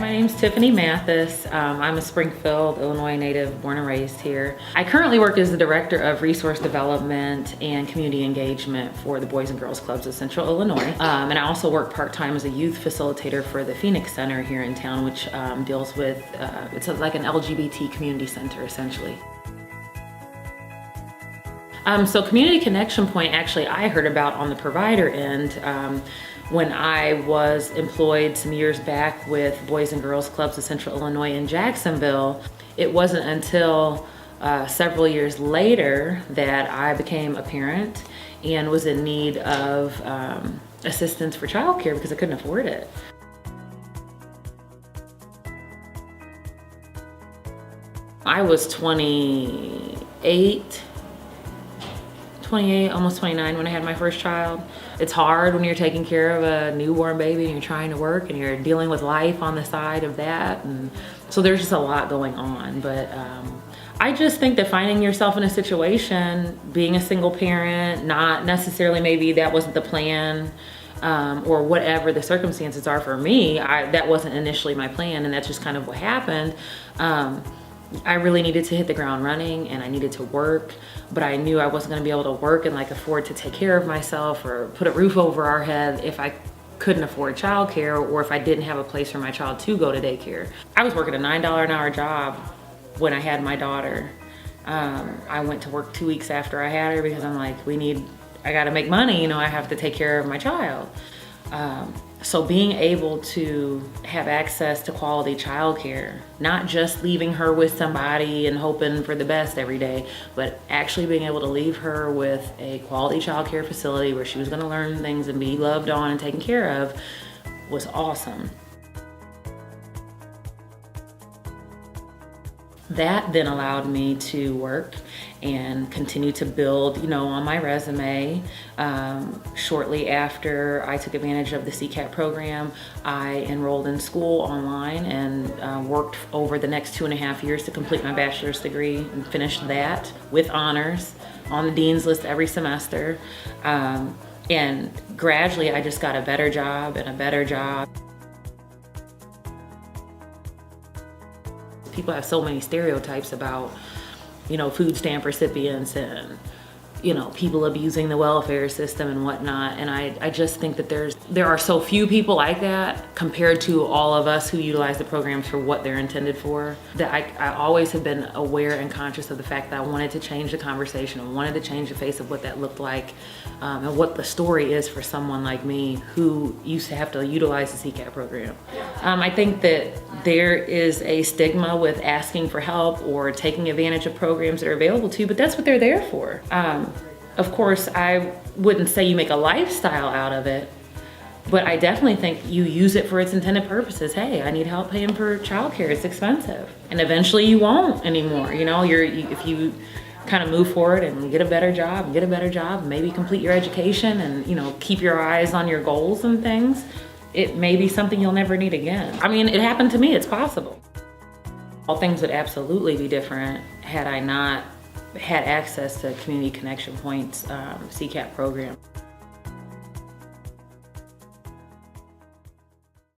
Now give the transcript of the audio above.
My name's Tiffany Mathis. I'm a Springfield, Illinois native, born and raised here. I currently work as the Director of Resource Development and Community Engagement for the Boys and Girls Clubs of Central Illinois. And I also work part-time as a youth facilitator for the Phoenix Center here in town, which deals with, it's like an LGBT community center, essentially. So Community Connection Point, actually, I heard about on the provider end when I was employed some years back with Boys and Girls Clubs of Central Illinois in Jacksonville. It wasn't until several years later that I became a parent and was in need of assistance for childcare because I couldn't afford it. I was 28, almost 29 when I had my first child. It's hard when you're taking care of a newborn baby and you're trying to work and you're dealing with life on the side of that. And so there's just a lot going on. But I just think that finding yourself in a situation, being a single parent, not necessarily maybe that wasn't the plan, or whatever the circumstances are for me, that wasn't initially my plan, and that's just kind of what happened. I really needed to hit the ground running and I needed to work, but I knew I wasn't gonna be able to work and like afford to take care of myself or put a roof over our head if I couldn't afford childcare or if I didn't have a place for my child to go to daycare. I was working a $9 an hour job when I had my daughter. I went to work 2 weeks after I had her because I'm like, I gotta make money, you know, I have to take care of my child. So being able to have access to quality childcare, not just leaving her with somebody and hoping for the best every day, but actually being able to leave her with a quality childcare facility where she was gonna learn things and be loved on and taken care of was awesome. That then allowed me to work and continue to build, you know, on my resume. Shortly after I took advantage of the CCAP program, I enrolled in school online and worked over the next 2.5 years to complete my bachelor's degree and finished that with honors on the dean's list every semester. And gradually I just got a better job and a better job. People have so many stereotypes about, you know, food stamp recipients and, you know, people abusing the welfare system and whatnot. And I just think that there are so few people like that compared to all of us who utilize the programs for what they're intended for, that I always have been aware and conscious of the fact that I wanted to change the conversation. I wanted to change the face of what that looked like and what the story is for someone like me who used to have to utilize the CCAP program. I think that there is a stigma with asking for help or taking advantage of programs that are available to you, but that's what they're there for. Of course, I wouldn't say you make a lifestyle out of it, but I definitely think you use it for its intended purposes. Hey, I need help paying for childcare, it's expensive. And eventually you won't anymore. You know, if you kind of move forward and get a better job, maybe complete your education and, you know, keep your eyes on your goals and things, it may be something you'll never need again. I mean, it happened to me, it's possible. All things would absolutely be different had I not had access to Community Connection Point's CCAP program.